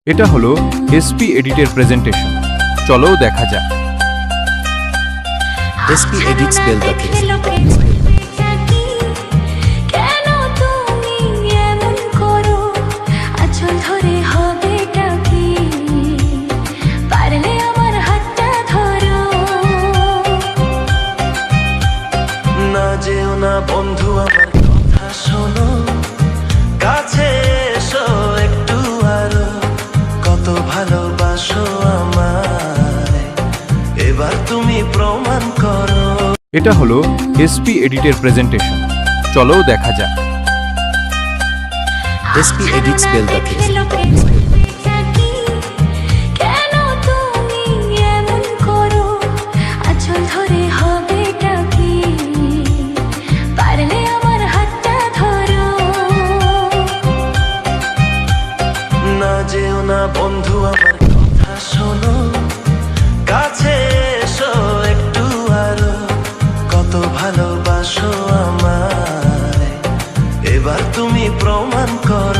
এটা হলো SP এডিটের presentation. চলো দেখা যাক। এসপি এডিটস বেলদাকে যেও না বন্ধু, আমার কথা শোনো, কাছে এসো একটু আরো, কত ভালোবাসো আমায়, এবার তুমি প্রমাণ করো। এটা হলো এসপি এডিটের প্রেজেন্টেশন। চলো দেখা যাক। এসপি এডিটস বেলদাকে যেও না বন্ধু, আমার কথা শোনো, কাছে এসো একটু আরো, কত ভালোবাসো আমায়, এবার তুমি প্রমাণ করো।